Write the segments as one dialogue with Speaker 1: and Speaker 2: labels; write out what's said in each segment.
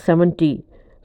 Speaker 1: 70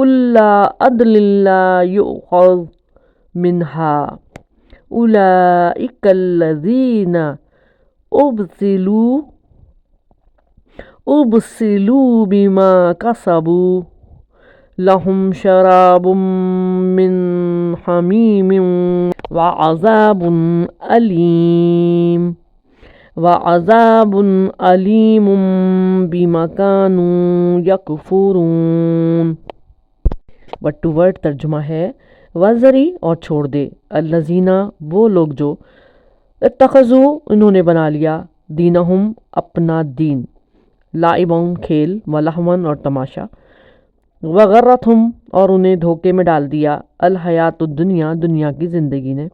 Speaker 1: كل عدل لا يؤخذ منها أولئك الذين أبصلوا بما كسبوا لهم شراب من حميم وعذاب أليم بما كانوا يكفرون۔ ورڈ ٹو ورڈ ترجمہ ہے وزری اور چھوڑ دے، الذین وہ لوگ جو اتخذو انہوں نے بنا لیا، دینہم اپنا دین، لعبن کھیل، ولہون اور تماشا، وغرتہم اور انہیں دھوکے میں ڈال دیا، الحیات الدنیا دنیا کی زندگی نے،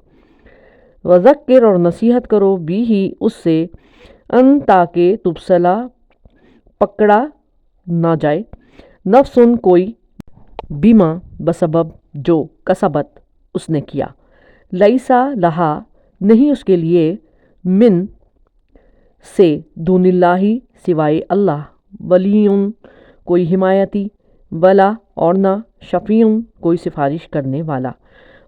Speaker 1: وذکر اور نصیحت کرو بھی ہی اس سے، ان تاکہ تبصلا پکڑا نہ جائے، نفسن کوئی، بیما بسبب جو، کسبت اس نے کیا، لیسا لہا نہیں اس کے لیے، من سے، دون اللہ سوائے اللہ، ولیٌ کوئی حمایتی، ولا اور نہ، شفیع کوئی سفارش کرنے والا،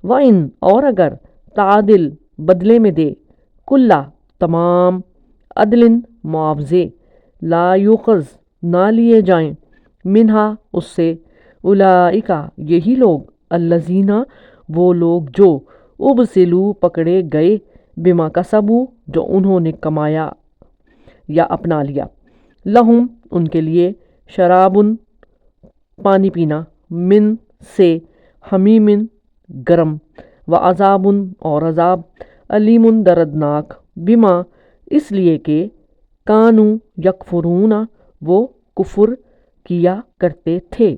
Speaker 1: وَإِنْ اور اگر، تعدل بدلے میں دے، کلا تمام، عدل معاوضے، لا یوخذ نہ لیے جائیں، منہا اس سے، اولئک یہی لوگ، الذین وہ لوگ جو، ابسلوا پکڑے گئے، بما کسبوا جو انہوں نے کمایا یا اپنا لیا، لہم ان کے لیے، شراب پانی پینا، من سے، حمیم گرم، وعذاب اور عذاب، علیم دردناک، بما اس لیے کہ، کانو یکفرون وہ کفر کیا کرتے تھے۔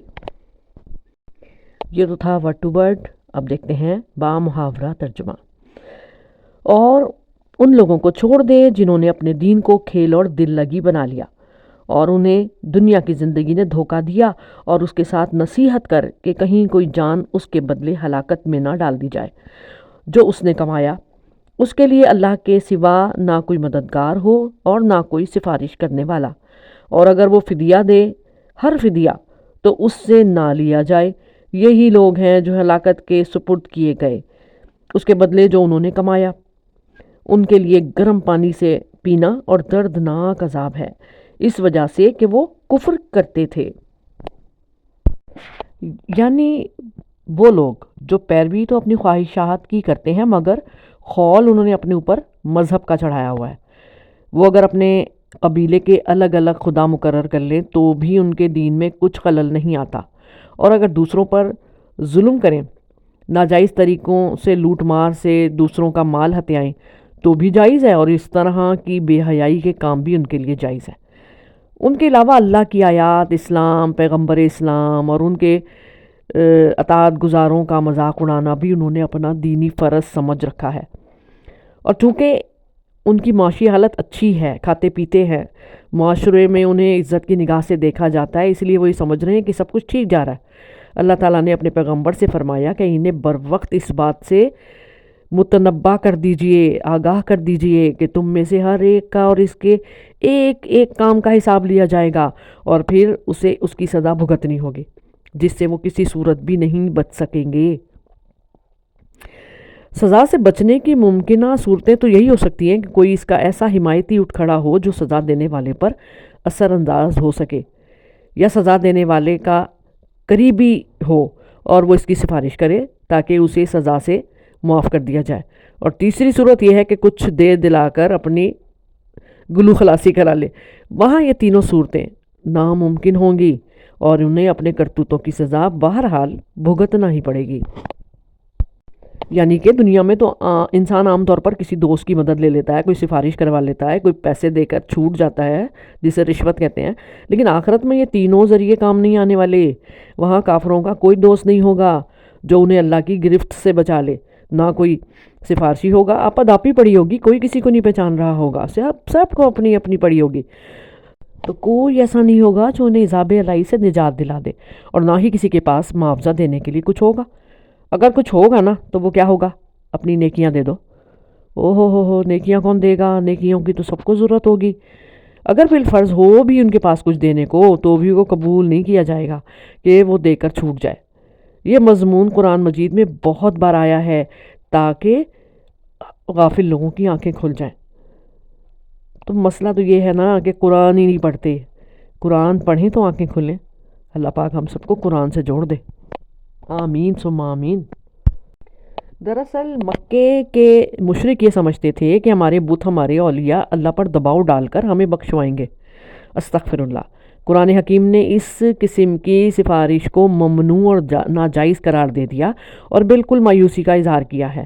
Speaker 1: یہ تو تھا ورڈ ٹو ورڈ۔ اب دیکھتے ہیں با محاورہ ترجمہ۔ اور ان لوگوں کو چھوڑ دے جنہوں نے اپنے دین کو کھیل اور دل لگی بنا لیا، اور انہیں دنیا کی زندگی نے دھوکہ دیا، اور اس کے ساتھ نصیحت کر کہ کہیں کوئی جان اس کے بدلے ہلاکت میں نہ ڈال دی جائے، جو اس نے کمایا، اس کے لیے اللہ کے سوا نہ کوئی مددگار ہو اور نہ کوئی سفارش کرنے والا، اور اگر وہ فدیہ دے، ہر فدیہ، تو اس سے نہ لیا جائے، یہی لوگ ہیں جو ہلاکت کے سپرد کیے گئے، اس کے بدلے جو انہوں نے کمایا، ان کے لیے گرم پانی سے پینا اور دردناک عذاب ہے، اس وجہ سے کہ وہ کفر کرتے تھے۔ یعنی وہ لوگ جو پیروی تو اپنی خواہشات کی کرتے ہیں، مگر خول انہوں نے اپنے اوپر مذہب کا چڑھایا ہوا ہے، وہ اگر اپنے قبیلے کے الگ الگ خدا مقرر کر لیں تو بھی ان کے دین میں کچھ خلل نہیں آتا، اور اگر دوسروں پر ظلم کریں، ناجائز طریقوں سے لوٹ مار سے دوسروں کا مال ہتھیائیں تو بھی جائز ہے، اور اس طرح کی بے حیائی کے کام بھی ان کے لیے جائز ہے۔ ان کے علاوہ اللہ کی آیات، اسلام، پیغمبر اسلام اور ان کے اطاعت گزاروں کا مذاق اڑانا بھی انہوں نے اپنا دینی فرض سمجھ رکھا ہے، اور چونکہ ان کی معاشی حالت اچھی ہے، کھاتے پیتے ہیں، معاشرے میں انہیں عزت کی نگاہ سے دیکھا جاتا ہے، اس لیے وہ یہ سمجھ رہے ہیں کہ سب کچھ ٹھیک جا رہا ہے۔ اللہ تعالیٰ نے اپنے پیغمبر سے فرمایا کہ انہیں بروقت اس بات سے متنبہ کر دیجئے، آگاہ کر دیجئے کہ تم میں سے ہر ایک کا اور اس کے ایک ایک کام کا حساب لیا جائے گا، اور پھر اسے اس کی سزا بھگتنی ہوگی، جس سے وہ کسی صورت بھی نہیں بچ سکیں گے۔ سزا سے بچنے کی ممکنہ صورتیں تو یہی ہو سکتی ہیں کہ کوئی اس کا ایسا حمایتی اٹھ کھڑا ہو جو سزا دینے والے پر اثر انداز ہو سکے، یا سزا دینے والے کا قریبی ہو اور وہ اس کی سفارش کرے تاکہ اسے سزا سے معاف کر دیا جائے، اور تیسری صورت یہ ہے کہ کچھ دے دلا کر اپنی گلو خلاصی کرا لے۔ وہاں یہ تینوں صورتیں ناممکن ہوں گی، اور انہیں اپنے کرتوتوں کی سزا بہرحال بھگتنا ہی پڑے گی۔ یعنی کہ دنیا میں تو انسان عام طور پر کسی دوست کی مدد لے لیتا ہے، کوئی سفارش کروا لیتا ہے، کوئی پیسے دے کر چھوٹ جاتا ہے جسے رشوت کہتے ہیں، لیکن آخرت میں یہ تینوں ذریعے کام نہیں آنے والے۔ وہاں کافروں کا کوئی دوست نہیں ہوگا جو انہیں اللہ کی گرفت سے بچا لے، نہ کوئی سفارشی ہوگا، آپد آپ ہی پڑی ہوگی، کوئی کسی کو نہیں پہچان رہا ہوگا، سب کو اپنی اپنی پڑی ہوگی، تو کوئی ایسا نہیں ہوگا جو انہیں عذاب الہی سے نجات دلا دے، اور نہ ہی کسی کے پاس معاوضہ دینے کے لیے کچھ ہوگا۔ اگر کچھ ہوگا نا تو وہ کیا ہوگا؟ اپنی نیکیاں دے دو۔ ہو نیکیاں کون دے گا؟ نیکیوں کی تو سب کو ضرورت ہوگی۔ اگر بالفرض ہو بھی ان کے پاس کچھ دینے کو تو بھی وہ قبول نہیں کیا جائے گا کہ وہ دے کر چھوٹ جائے، یہ مضمون قرآن مجید میں بہت بار آیا ہے تاکہ غافل لوگوں کی آنکھیں کھل جائیں۔ تو مسئلہ تو یہ ہے نا کہ قرآن ہی نہیں پڑھتے، قرآن پڑھیں تو آنکھیں کھلیں۔ اللہ پاک ہم سب کو قرآن سے جوڑ دے، آمین ثم آمین۔ دراصل مکے کے مشرک یہ سمجھتے تھے کہ ہمارے بت، ہمارے اولیاء اللہ پر دباؤ ڈال کر ہمیں بخشوائیں گے۔ استغفر اللہ۔ قرآن حکیم نے اس قسم کی سفارش کو ممنوع اور ناجائز قرار دے دیا اور بالکل مایوسی کا اظہار کیا ہے۔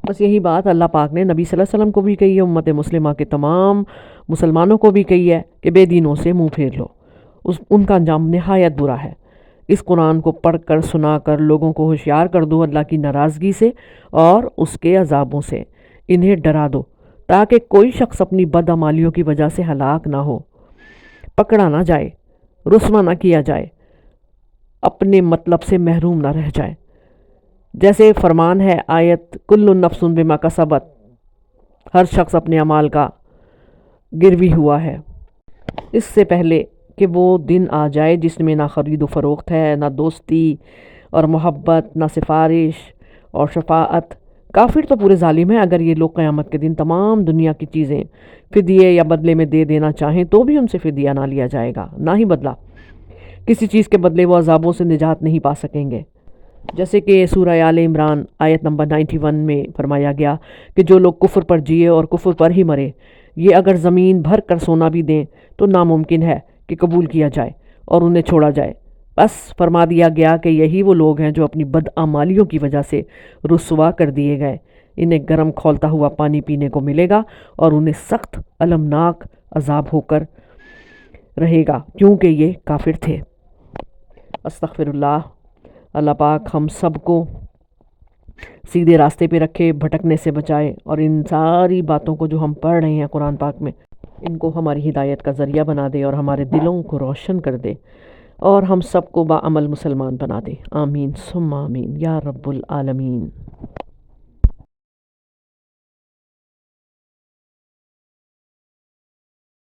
Speaker 1: بس یہی بات اللہ پاک نے نبی صلی اللہ علیہ وسلم کو بھی کہی ہے، امت مسلمہ کے تمام مسلمانوں کو بھی کہی ہے کہ بے دینوں سے منہ پھیر لو، ان کا انجام نہایت برا ہے۔ اس قرآن کو پڑھ کر، سنا کر لوگوں کو ہوشیار کر دو اللہ کی ناراضگی سے اور اس کے عذابوں سے، انہیں ڈرا دو تاکہ کوئی شخص اپنی بدعمالیوں کی وجہ سے ہلاک نہ ہو، پکڑا نہ جائے، رسوا نہ کیا جائے، اپنے مطلب سے محروم نہ رہ جائے۔ جیسے فرمان ہے آیت کل نفس بما کسبت، ہر شخص اپنے اعمال کا گروی ہوا ہے، اس سے پہلے کہ وہ دن آ جائے جس میں نہ خرید و فروخت ہے، نہ دوستی اور محبت، نہ سفارش اور شفاعت۔ کافر تو پورے ظالم ہیں۔ اگر یہ لوگ قیامت کے دن تمام دنیا کی چیزیں فدیے یا بدلے میں دے دینا چاہیں تو بھی ان سے فدیہ نہ لیا جائے گا، نہ ہی بدلہ۔ کسی چیز کے بدلے وہ عذابوں سے نجات نہیں پا سکیں گے۔ جیسے کہ سورہ آل عمران آیت نمبر 91 میں فرمایا گیا کہ جو لوگ کفر پر جیے اور کفر پر ہی مرے، یہ اگر زمین بھر کر سونا بھی دیں تو ناممکن ہے کہ قبول کیا جائے اور انہیں چھوڑا جائے۔ بس فرما دیا گیا کہ یہی وہ لوگ ہیں جو اپنی بدعمالیوں کی وجہ سے رسوا کر دیے گئے۔ انہیں گرم کھولتا ہوا پانی پینے کو ملے گا اور انہیں سخت المناک عذاب ہو کر رہے گا کیونکہ یہ کافر تھے۔ استغفر اللہ۔ اللہ پاک ہم سب کو سیدھے راستے پہ رکھے، بھٹکنے سے بچائے، اور ان ساری باتوں کو جو ہم پڑھ رہے ہیں قرآن پاک میں، ان کو ہماری ہدایت کا ذریعہ بنا دے اور ہمارے دلوں کو روشن کر دے اور ہم سب کو باعمل مسلمان بنا دے، آمین ثم آمین یا رب العالمین۔